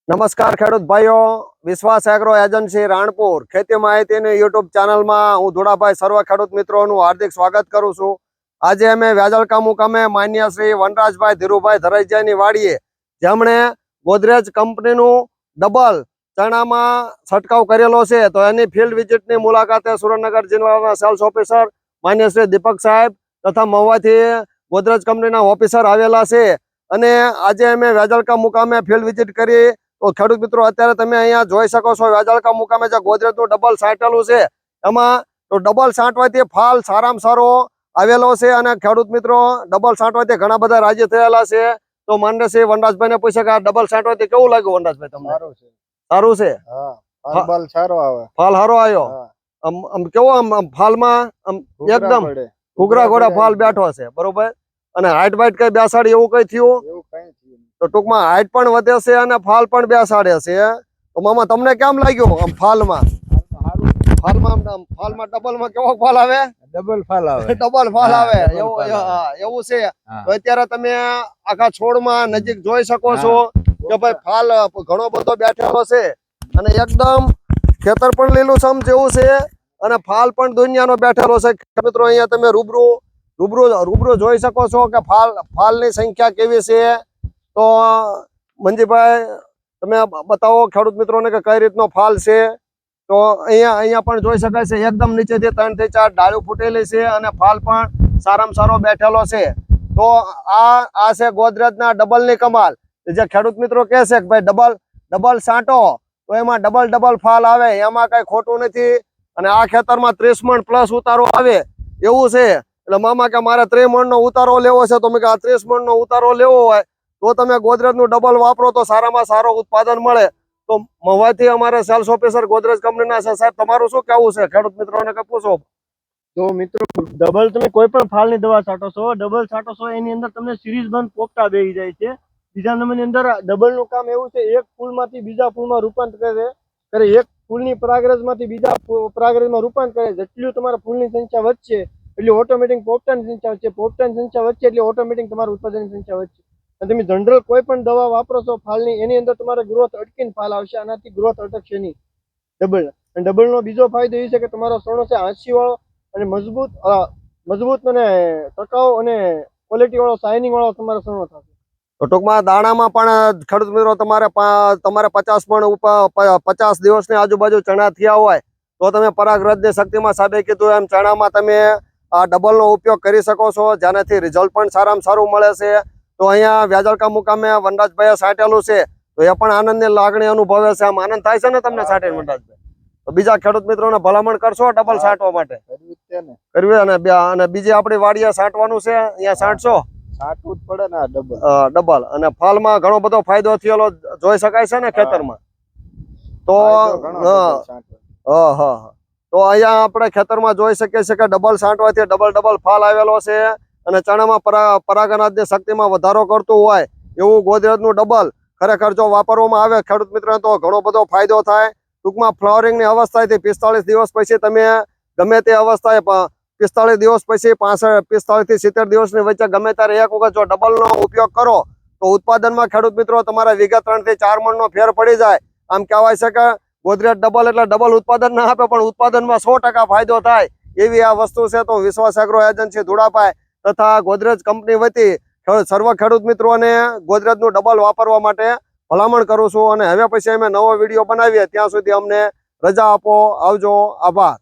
નમસ્કાર ખેડૂત ભાઈઓ, વિશ્વાસ એગ્રો એજન્સી રાણપુર ખેતી માહિતીની યુટ્યુબ ચેનલમાં હું ધોળાભાઈ સર્વ ખેડૂત મિત્રોનું હાર્દિક સ્વાગત કરું છું. આજે અમે વ્યાજલકા મુકામે માન્ય શ્રી વનરાજભાઈ ધીરુભાઈ ધરાઈજાની વાડીએ જેમણે ગોદરેજ કંપનીનું ડબલ ચણામાં છંટકાવ કરેલો છે, તો એની ફિલ્ડ વિઝિટની મુલાકાતે સુરેન્દ્રનગર જિલ્લાના સેલ્સ ઓફિસર માન્ય શ્રી દીપક સાહેબ તથા મહુવાથી ગોદરેજ કંપનીના ઓફિસર આવેલા છે. અને આજે અમે વ્યાજલકા મુકામે ફિલ્ડ વિઝિટ કરી તો ખેડૂત મિત્રો અત્યારે તમે અહીંયા જોઈ શકો છો વ્યાજલકા મુકામે જે ગોદરેજનું ડબલ છાંટેલું છે એમાં તો ડબલ છાંટવાથી ફાલ સારામાં સારો આવેલો છે અને ખેડૂત મિત્રો ડબલ છાંટવાથી ઘણા બધા રાજી થયેલા છે. તો માન્ય શ્રી વનરાજભાઈને પૂછે કે આ ડબલ છાંટવાથી કેવું લાગ્યું વનરાજભાઈ તમને? સારું છે. ફાલ સારો આવે, ફાલ સારો આવ્યો. આમ કેવો આમ ફાલમાં આમ એકદમ ઘૂઘરા ઘોડા ફાલ બેઠો છે, બરોબર. અને હાઈટ વાઈટ કઈ બેસાડી એવું કઈ થયું? તો ટૂંકમાં હાઈટ પણ વધે છે અને ફાલ પણ બેસાડે છે. તો મામા તમને કેમ લાગ્યું આમ ફાલમાં? ફાલમાં ડબલમાં કેવો ફાલ આવે? ડબલ ફાલ આવે. ડબલ ફાલ આવે એવું છે. તો અત્યારે તમે આખા છોડમાં નજીક જોઈ શકો છો કે ભાઈ ફાલ ઘણો બધો બેઠેલો છે અને એકદમ ખેતર પણ લીલુંછમ જેવું છે અને ફાલ પણ દુનિયાનો બેઠેલો છે. મિત્રો અહીંયા તમે રૂબરૂ જોઈ શકો છો કે ફાલની સંખ્યા કેવી છે. તો મંજીભાઈ તમે બતાવો ખેડૂત મિત્રોને કે કઈ રીતનો ફાલ છે. તો અહીંયા પણ જોઈ શકાય છે એકદમ નીચેથી 3 થી 4 ડાળીઓ ફૂટેલી છે અને ફાલ પણ સારામાં સારો બેઠેલો છે. તો આ છે ગોદરેજના ડબલની કમાલ. જે ખેડૂત મિત્રો કહે છે કે ભાઈ ડબલ છાંટો તો એમાં ડબલ ફાલ આવે, એમાં કઈ ખોટું નથી. અને આ ખેતરમાં 30 મણ પ્લસ ઉતારો આવે એવું છે. એટલે મામા કે મારે 30 મણનો ઉતારો લેવો છે, તો મેં કે આ 30 મણનો ઉતારો લેવો હોય તો તમે ગોદરેજનું ડબલ વાપરો તો સારામાં સારો ઉત્પાદન મળે. તો મહુવાથી અમારે સેલ્સ ઓફિસર ગોદરેજ કંપનીના છે. સાહેબ તમારું શું કહેવું છે? ખેડૂત મિત્રોને કે પૂછો. તો મિત્રો ડબલ તમે કોઈ પણ ફાલની દવા છાંટો છો, ડબલ છાંટો છો એની અંદર તમને સિરીઝ બંધ પોપટા બેહી જાય છે. બીજા નંબરની અંદર ડબલનું કામ એવું છે, એક ફૂલમાંથી બીજા ફૂલમાં રૂપાંતર કરે, એક ફૂલની પરાગરજમાંથી બીજા પરાગરજમાં રૂપાંતર કરે. જેટલું તમારા ફૂલની સંખ્યા વધશે એટલે ઓટોમેટિક પોપટાની સંખ્યા વધશે, પોપટાની સંખ્યા વધશે એટલે ઓટોમેટિક તમારું ઉત્પાદનની સંખ્યા વધશે. અને તમે જનરલ કોઈ પણ દવા વાપરો છો ફાલની, એની અંદર તમારે ગ્રોથ અટકીને ફાલ આવશે, આનાથી ગ્રોથ અટકશે નહીં ડબલ. અને ડબલનો બીજો ફાયદો એ છે કે તમારો સણો છે હાંસી વાળો અને મજબૂત અને ટકાઉ અને ક્વોલિટી વાળો શાઇનિંગ વાળો તમારો સણો થશે. તો ટૂંકમાં દાણામાં પણ ખેડૂત મિત્રો તમારે 50 મણ ઉપર 50 દિવસની આજુબાજુ ચણા થયા હોય તો તમે પરાગરજની શક્તિમાં સાહેબે કીધું એમ ચણામાં તમે આ ડબલનો ઉપયોગ કરી શકો છો, જેનાથી રિઝલ્ટ પણ સારામાં સારું મળે છે. તો અહીંયા વ્યાજલકા મુકામે વનરાજભાઈએ છાંટેલું છે તો એ પણ આનંદની લાગણી અનુભવે છે. આમ આનંદ થાય છે ને તમને છાંટીને વનરાજભાઈ? તો બીજા ખેડૂત મિત્રોને ભલામણ કરશો ડબલ છાંટવા માટે? કરવી. અને બીજી આપણી વાડીએ છાંટવાનું છે, અહીંયા છાંટશો? છાંટવું જ પડે ને ડબલ. અને ફાલમાં ઘણો બધો ફાયદો થયેલો જોઈ શકાય છે ને ખેતરમાં. તો તો અહીંયા આપણે ખેતરમાં જોઈ શકીએ છીએ કે ડબલ છાંટવાથી ડબલ ફાલ આવેલો છે. અને ચણામાં પરાગનાદની શક્તિમાં વધારો કરતું હોય એવું ગોદરેજનું ડબલ ખરેખર જો વાપરવામાં આવે ખેડૂત મિત્રોને તો ઘણો બધો ફાયદો થાય. ટૂંકમાં ફ્લાવરિંગની અવસ્થાથી 45 દિવસ પછી તમે ગમે તે અવસ્થાએ 45 દિવસ પછી 45 થી 70 દિવસની વચ્ચે ગમે ત્યારે એક વખત જો ડબલનો ઉપયોગ કરો તો ઉત્પાદનમાં ખેડૂત મિત્રો તમારા વીઘે 3 થી 4 મણનો ફેર પડી જાય. આમ કહેવાય છે કે ગોદરેજ ડબલ એટલે ડબલ ઉત્પાદન ના આપે પણ ઉત્પાદનમાં 100% ફાયદો થાય એવી આ વસ્તુ છે. તો વિશ્વાસ એગ્રો એજન્સી ધોળાભાઈ તથા ગોદરેજ કંપની વતી સર્વ ખેડૂત મિત્રોને ગોદરેજનું ડબલ વાપરવા માટે ભલામણ કરું છું. અને હવે પછી અમે નવો વિડીયો બનાવીએ ત્યાં સુધી અમને રજા આપો. આવજો. આભાર.